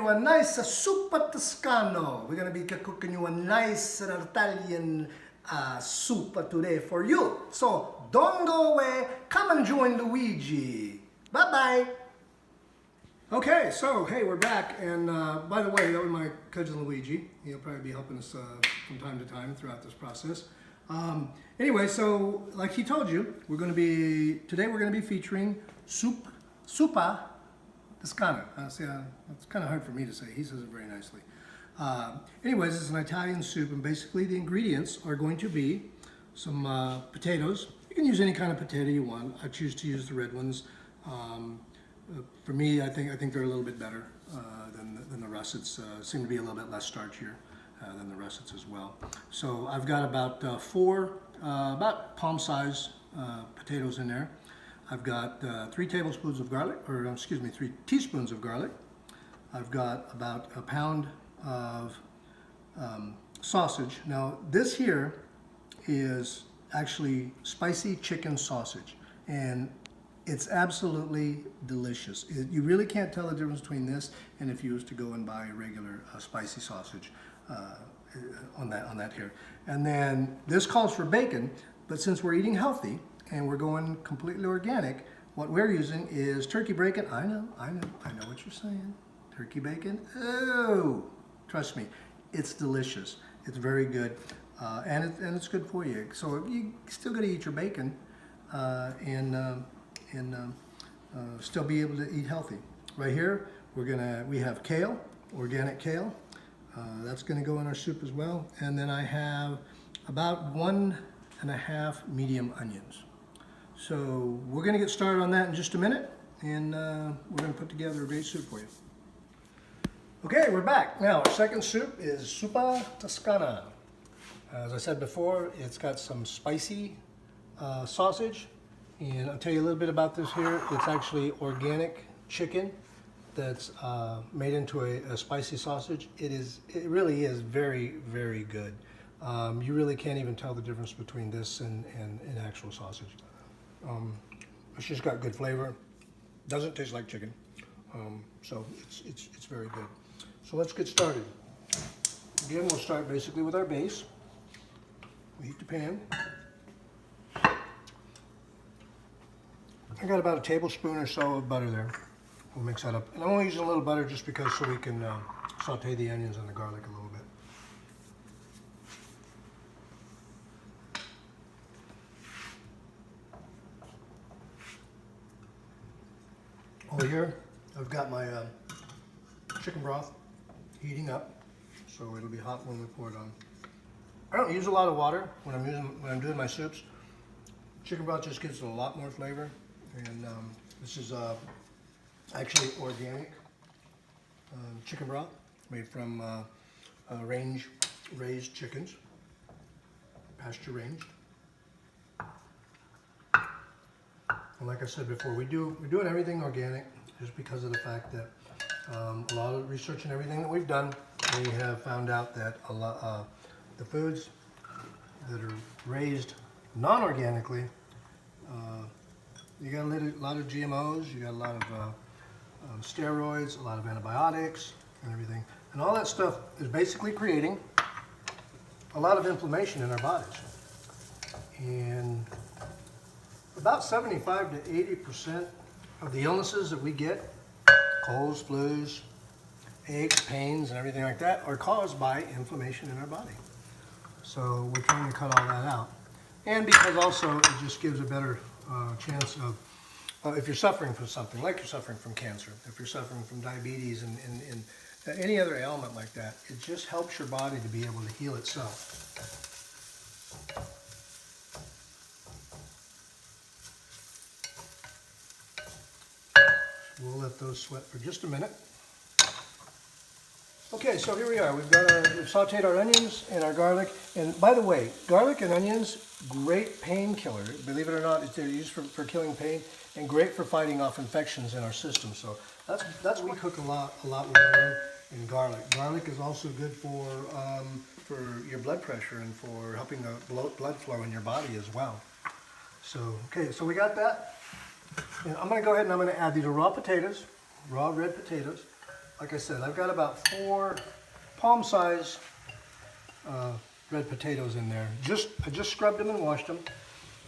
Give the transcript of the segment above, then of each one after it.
you a nice soup toscano. We're going to be cooking you a nice Italian soup today for you. So don't go away. Come and join Luigi. Bye-bye. Okay, so hey, we're back. And by the way, that was my cousin Luigi. He'll probably be helping us from time to time throughout this process. Anyway, so like he told you, today we're going to be featuring Soupa Toscana. It's kind of hard for me to say. He says it very nicely. Anyways, it's an Italian soup, and basically the ingredients are going to be some potatoes. You can use any kind of potato you want. I choose to use the red ones. For me, I think they're a little bit better than the russets. Seem to be a little bit less starchier than the russets as well. So I've got about four palm-size potatoes in there. I've got 3 tablespoons of garlic, or excuse me, 3 teaspoons of garlic. I've got about a pound of sausage. Now this here is actually spicy chicken sausage, and it's absolutely delicious. You really can't tell the difference between this and if you was to go and buy a regular spicy sausage on that here. And then this calls for bacon, but since we're eating healthy and we're going completely organic, what we're using is turkey bacon. I know what you're saying. Turkey bacon. Oh, trust me, it's delicious. It's very good, and it's good for you. So you still got to eat your bacon and still be able to eat healthy. Right here, we have kale, organic kale. That's going to go in our soup as well. And then I have about 1.5 medium onions. So we're going to get started on that in just a minute, and we're going to put together a great soup for you. Okay, we're back. Now, our second soup is Soupa Toscana. As I said before, it's got some spicy sausage, and I'll tell you a little bit about this here. It's actually organic chicken that's made into a spicy sausage. It really is very, very good. You really can't even tell the difference between this and actual sausage. It's just got good flavor. Doesn't taste like chicken, so it's very good. So let's get started. Again, we'll start basically with our base. We heat the pan. I got about a tablespoon or so of butter there. We'll mix that up. And I'm only using a little butter just because so we can saute the onions and the garlic a little bit. Over here, I've got my chicken broth heating up, so it'll be hot when we pour it on. I don't use a lot of water when I'm doing my soups. Chicken broth just gives it a lot more flavor, and this is actually organic chicken broth made from range-raised chickens, pasture ranged. And like I said before, we're doing everything organic just because of the fact that a lot of research and everything that we've done, we have found out that the foods that are raised non-organically, you got a lot of GMOs, you got a lot of steroids, a lot of antibiotics and everything. And all that stuff is basically creating a lot of inflammation in our bodies. And about 75 to 80% of the illnesses that we get, colds, flus, aches, pains, and everything like that, are caused by inflammation in our body. So we're trying to cut all that out. And because also it just gives a better chance of, if you're suffering from something, like you're suffering from cancer, if you're suffering from diabetes and any other ailment like that, it just helps your body to be able to heal itself. We'll let those sweat for just a minute. Okay, so here we are. We've sauteed our onions and our garlic. And by the way, garlic and onions, great painkiller. Believe it or not, they're used for killing pain and great for fighting off infections in our system. So that's we cook a lot with onion and garlic. Garlic is also good for your blood pressure and for helping the blood flow in your body as well. So okay, so we got that. And I'm going to go ahead and I'm going to add these raw potatoes, raw red potatoes. like I said, I've got about 4 palm-sized red potatoes in there. I just scrubbed them and washed them.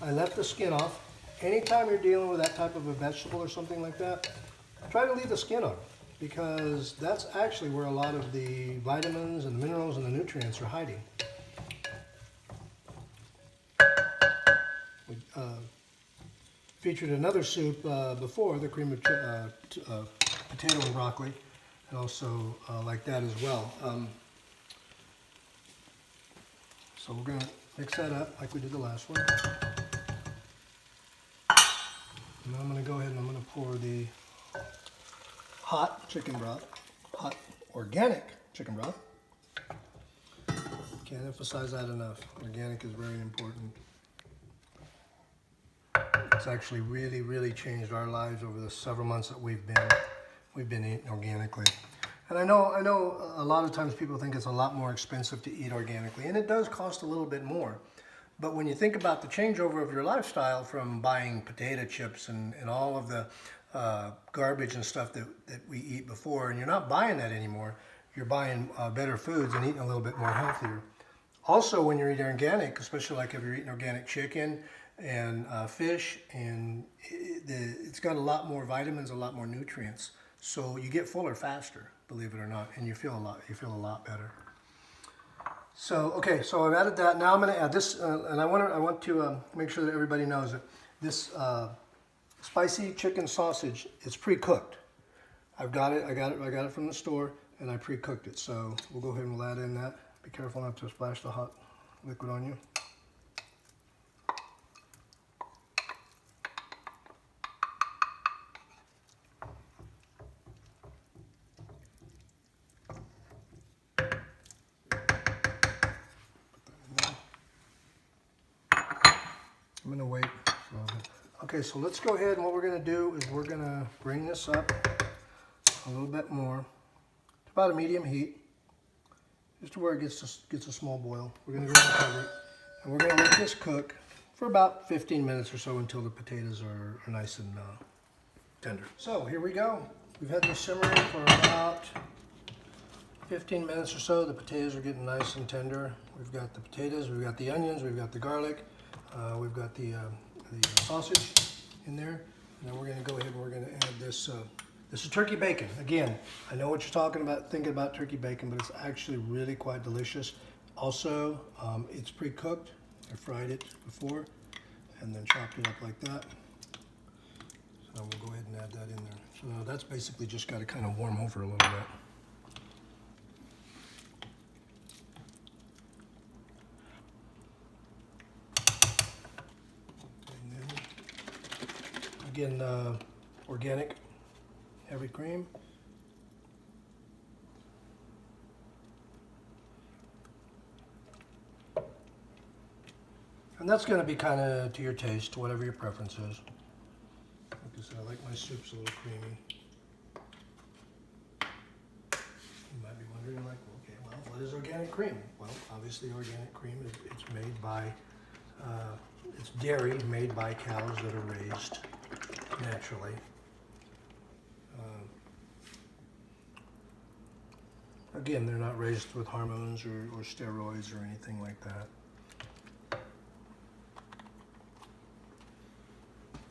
I left the skin off. Anytime you're dealing with that type of a vegetable or something like that, try to leave the skin on, because that's actually where a lot of the vitamins and the minerals and the nutrients are hiding. We featured another soup before, the cream of potato and broccoli, and also like that as well. So we're going to mix that up like we did the last one. And I'm going to go ahead and I'm going to pour the hot chicken broth, hot organic chicken broth. Can't emphasize that enough. Organic is very important. It's actually really changed our lives over the several months that we've been eating organically. And I know a lot of times people think it's a lot more expensive to eat organically, and it does cost a little bit more. But when you think about the changeover of your lifestyle from buying potato chips and all of the garbage and stuff that we eat before, and you're not buying that anymore, you're buying better foods and eating a little bit more healthier. Also, when you're eating organic, especially like if you're eating organic chicken and fish, and it's got a lot more vitamins, a lot more nutrients. So you get fuller faster, believe it or not, and you feel a lot better. So okay, so I've added that. Now I'm going to add this, and I want to make sure that everybody knows that this spicy chicken sausage is pre-cooked. I got it from the store, and I pre-cooked it. So we'll go ahead and we'll add in that. Be careful not to splash the hot liquid on you. I'm going to wait for a little bit. Okay, so let's go ahead, and what we're going to do is we're going to bring this up a little bit more to about a medium heat, just to where it gets a small boil. We're going to go ahead and cover it, and we're going to let this cook for about 15 minutes or so until the potatoes are nice and tender. So here we go. We've had this simmering for about 15 minutes or so. The potatoes are getting nice and tender. We've got the potatoes, we've got the onions, we've got the garlic. We've got the sausage in there, and then we're going to go ahead and we're going to add this. This is turkey bacon. Again, I know what you're thinking about turkey bacon, but it's actually really quite delicious. Also, it's pre-cooked. I fried it before and then chopped it up like that. So we'll go ahead and add that in there. So now that's basically just got to kind of warm over a little bit. Again, organic heavy cream. And that's going to be kind of to your taste, whatever your preference is. Like I said, I like my soups a little creamy. You might be wondering, like, okay, well, what is organic cream? Well, obviously organic cream it's made by, it's dairy made by cows that are raised naturally. Again, they're not raised with hormones or steroids or anything like that.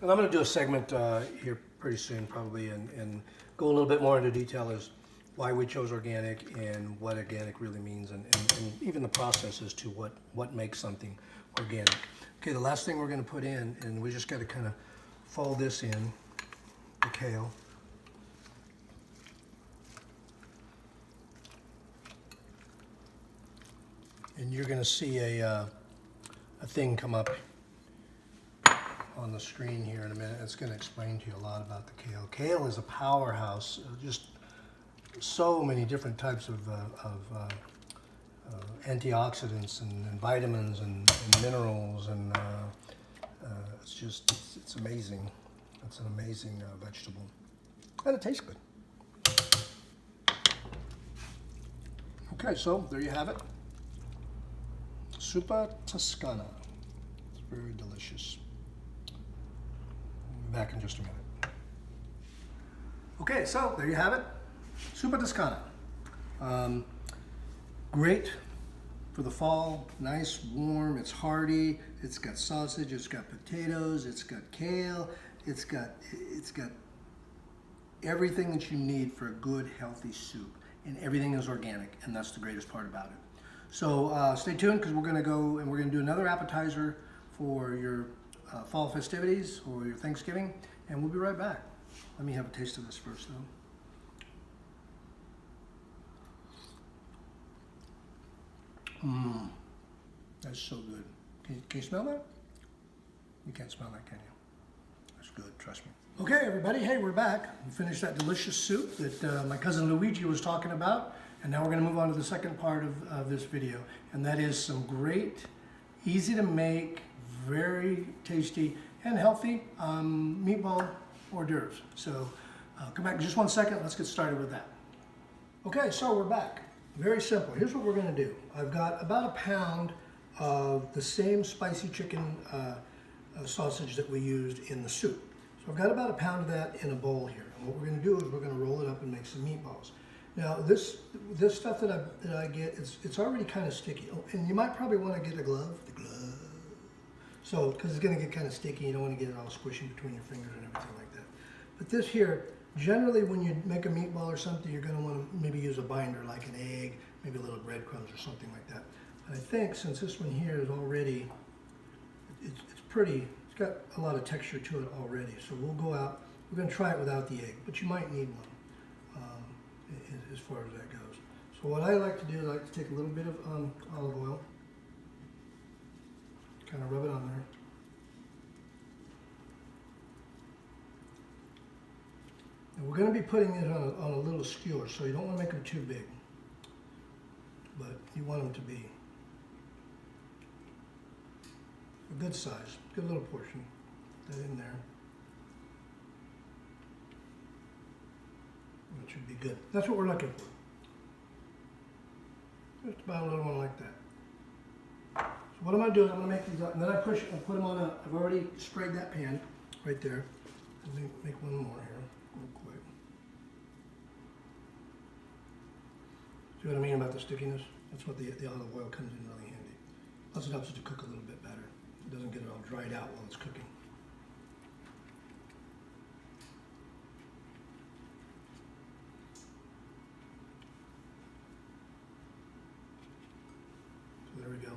And I'm going to do a segment here pretty soon probably and go a little bit more into detail as why we chose organic and what organic really means, and even the process as to what makes something organic. Okay, the last thing we're going to put in, and we just got to kind of fold this in, the kale. And you're going to see a thing come up on the screen here in a minute. It's going to explain to you a lot about the kale. Kale is a powerhouse, just so many different types of antioxidants and vitamins and minerals, and it's amazing. It's an amazing vegetable, and it tastes good. Okay, so there you have it. Zuppa Toscana. It's very delicious. I'll be back in just a minute. Okay, so there you have it. Super Toscana. Great for the fall, nice, warm, it's hearty, it's got sausage, it's got potatoes, it's got kale, it's got everything that you need for a good, healthy soup. And everything is organic, and that's the greatest part about it. So stay tuned, because we're gonna go and we're gonna do another appetizer for your fall festivities or your Thanksgiving, and we'll be right back. Let me have a taste of this first though. Mmm, that's so good. Can you smell that? You can't smell that, can you? That's good, trust me. Okay, everybody, hey, we're back. We finished that delicious soup that my cousin Luigi was talking about, and now we're gonna move on to the second part of this video, and that is some great, easy to make, very tasty and healthy meatball hors d'oeuvres. So come back in just 1 second, let's get started with that. Okay, so we're back. Very simple. Here's what we're gonna do. I've got about a pound of the same spicy chicken sausage that we used in the soup. So I've got about a pound of that in a bowl here. And what we're gonna do is we're gonna roll it up and make some meatballs. Now this stuff that I get, it's already kind of sticky. Oh, and you might probably wanna get a glove, So, because it's gonna get kind of sticky, you don't wanna get it all squishy between your fingers and everything like that. But this here, generally, when you make a meatball or something, you're going to want to maybe use a binder like an egg, maybe a little breadcrumbs or something like that. And I think since this one here is already, it's pretty, it's got a lot of texture to it already. So we'll go out, we're going to try it without the egg, but you might need one as far as that goes. So what I like to do is I like to take a little bit of olive oil, kind of rub it on there. And we're going to be putting it on a little skewer, so you don't want to make them too big, but you want them to be a good size, good little portion. Put that in there. That should be good. That's what we're looking for. Just about a little one like that. So what I'm going to do is I'm going to make these up, and then I put them on I've already sprayed that pan right there. Let me make one more here. Real quick. See what I mean about the stickiness? That's what the olive oil comes in really handy. Plus it helps it to cook a little bit better. It doesn't get it all dried out while it's cooking. So there we go.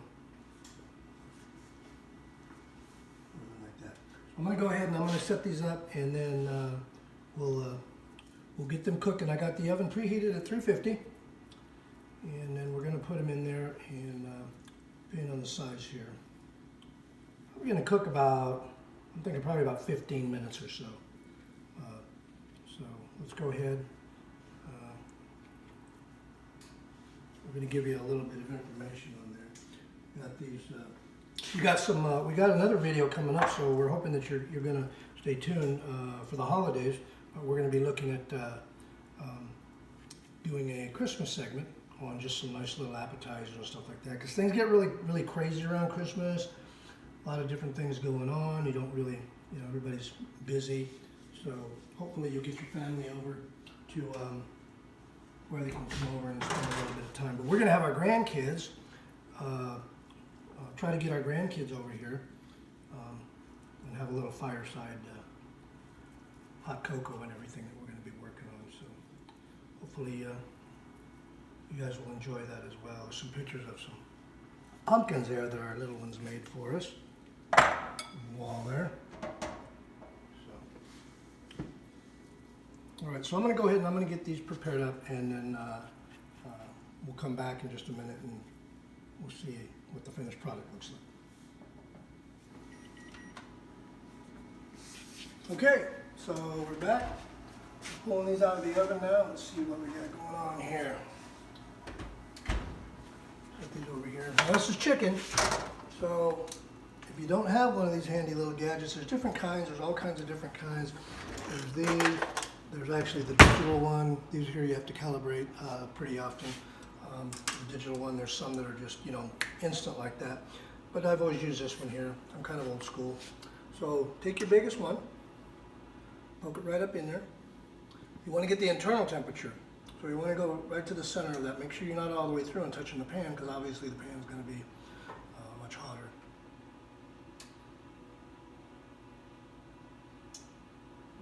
Like that. I'm going to go ahead and I'm going to set these up, and then we'll get them cooking. I got the oven preheated at 350, and then we're going to put them in there and pan on the sides here. We're going to cook about, I'm thinking probably about 15 minutes or so. So let's go ahead. We're going to give you a little bit of information on there. Got these. We got another video coming up, so we're hoping that you're going to stay tuned for the holidays. We're going to be looking at doing a Christmas segment on just some nice little appetizers and stuff like that, because things get really crazy around Christmas. A lot of different things going on. You don't really, everybody's busy. So hopefully you'll get your family over to where they can come over and spend a little bit of time. But we're going to have our grandkids. Try to get our grandkids over here and have a little fireside hot cocoa and everything that we're going to be working on. So hopefully you guys will enjoy that as well. There's some pictures of some pumpkins there that our little ones made for us on the wall there. So, all right, so I'm going to go ahead and I'm going to get these prepared up, and then we'll come back in just a minute and we'll see what the finished product looks like. Okay, so we're back. Pulling these out of the oven now. Let's see what we got going on here. Put these over here. Now this is chicken, so if you don't have one of these handy little gadgets, there's different kinds. There's all kinds of different kinds. There's these. There's actually the digital one. These here you have to calibrate pretty often. The digital one, there's some that are just, instant like that. But I've always used this one here. I'm kind of old school. So take your biggest one, poke it right up in there. You want to get the internal temperature. So you want to go right to the center of that. Make sure you're not all the way through and touching the pan, because obviously the pan is going to be much hotter.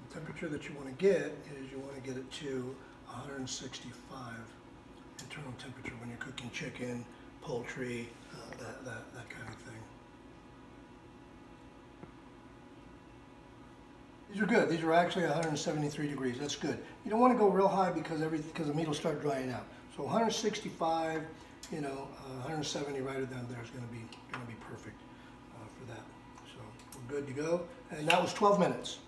The temperature that you want to get is you want to get it to 165 internal temperature when you're cooking chicken, poultry, that kind of thing. These are good. These are actually 173 degrees. That's good. You don't want to go real high because the meat will start drying out. So 165, 170 right down there is going to be perfect for that. So we're good to go. And that was 12 minutes.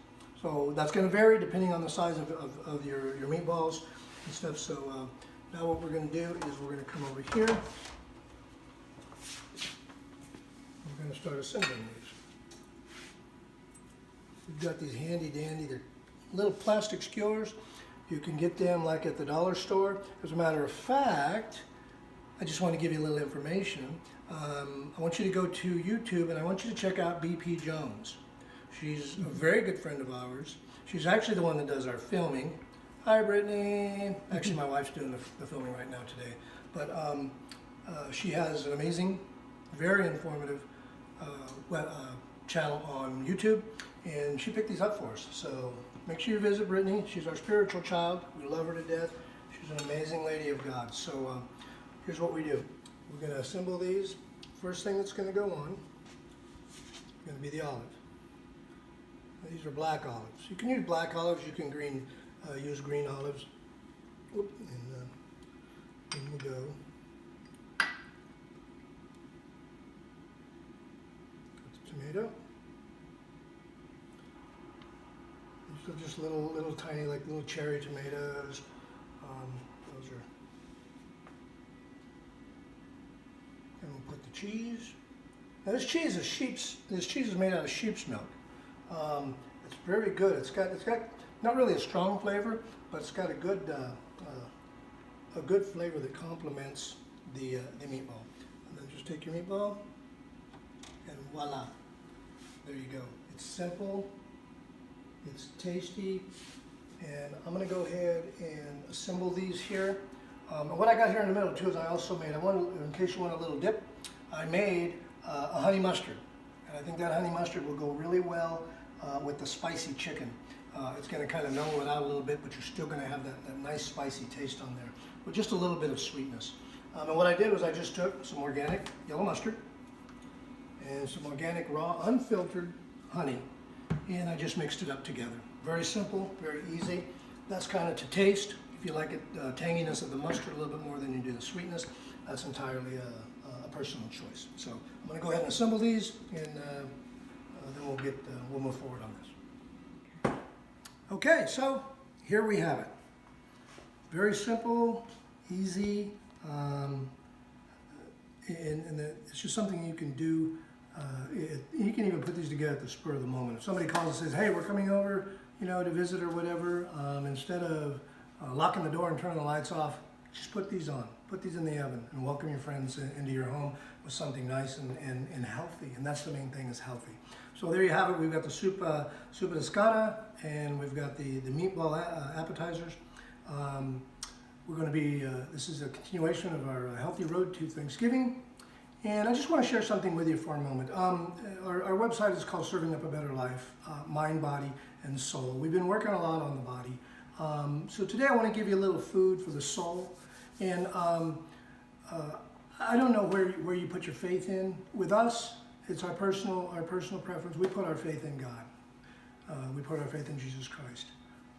So that's going to vary depending on the size of your meatballs and stuff. So now what we're going to do is we're going to come over here. We're going to start assembling these. We've got these handy dandy, they're little plastic skewers. You can get them like at the dollar store. As a matter of fact, I just want to give you a little information. I want you to go to YouTube and I want you to check out BP Jones. She's a very good friend of ours. She's actually the one that does our filming. Hi, Brittany. Actually, my wife's doing the filming right now today. But she has an amazing, very informative channel on YouTube. And she picked these up for us. So make sure you visit Brittany. She's our spiritual child. We love her to death. She's an amazing lady of God. So here's what we do. We're going to assemble these. First thing that's going to go on is going to be the olive. Now, these are black olives. You can use black olives. You can use green olives. Whoop, and in we go. Got the tomato. So just little tiny, like little cherry tomatoes. Those are. And we'll put the cheese. Now this cheese is made out of sheep's milk. It's very good. It's got not really a strong flavor, but it's got a good flavor that complements the meatball. And then just take your meatball, and voila, there you go. It's simple. It's tasty, and I'm going to go ahead and assemble these here. And what I got here in the middle too is I also made, in case you want a little dip, I made a honey mustard. And I think that honey mustard will go really well with the spicy chicken. It's going to kind of mellow it out a little bit, but you're still going to have that nice spicy taste on there with just a little bit of sweetness. And what I did was I just took some organic yellow mustard and some organic raw unfiltered honey, and I just mixed it up together. Very simple, very easy. That's kind of to taste. If you like it, tanginess of the mustard a little bit more than you do the sweetness, that's entirely a personal choice. So I'm going to go ahead and assemble these, and then we'll move forward on this. Okay, so here we have it. Very simple, easy, and it's just something you can do. You can even put these together at the spur of the moment. If somebody calls and says, hey, we're coming over, to visit or whatever, instead of locking the door and turning the lights off, just put these on. Put these in the oven and welcome your friends into your home with something nice and healthy. And that's the main thing, is healthy. So there you have it. We've got the soup pescata, and we've got the meatball appetizers. We're going to be, this is a continuation of our healthy road to Thanksgiving. And I just want to share something with you for a moment. Our website is called Serving Up a Better Life, Mind, Body, and Soul. We've been working a lot on the body. So today I want to give you a little food for the soul. And I don't know where you put your faith in. With us, it's our personal preference. We put our faith in God. We put our faith in Jesus Christ.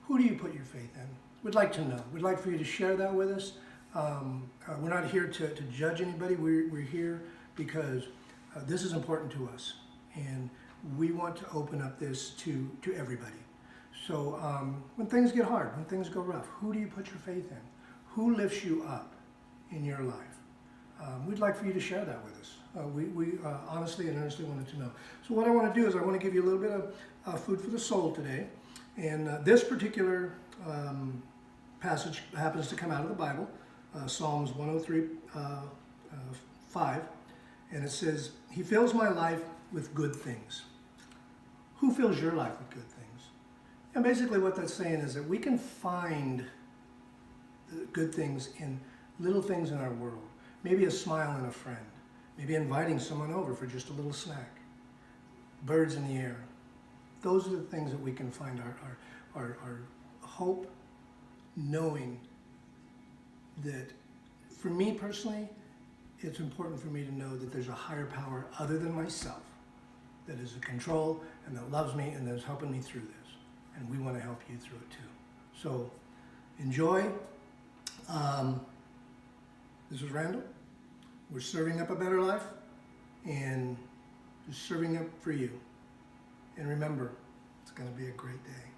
Who do you put your faith in? We'd like to know. We'd like for you to share that with us. We're not here to judge anybody. We're here because this is important to us, and we want to open up this to everybody. So when things get hard, when things go rough, who do you put your faith in? Who lifts you up in your life? We'd like for you to share that with us. We honestly and earnestly wanted to know. So what I want to do is I want to give you a little bit of food for the soul today. And this particular passage happens to come out of the Bible. Psalms 103, 5, and it says, He fills my life with good things. Who fills your life with good things? And basically what that's saying is that we can find the good things in little things in our world. Maybe a smile in a friend. Maybe inviting someone over for just a little snack. Birds in the air. Those are the things that we can find our hope, knowing that, for me personally, it's important for me to know that there's a higher power other than myself that is in control and that loves me and that is helping me through this. And we want to help you through it too. So enjoy. This is Randall. We're serving up a better life and just serving up for you. And remember, it's going to be a great day.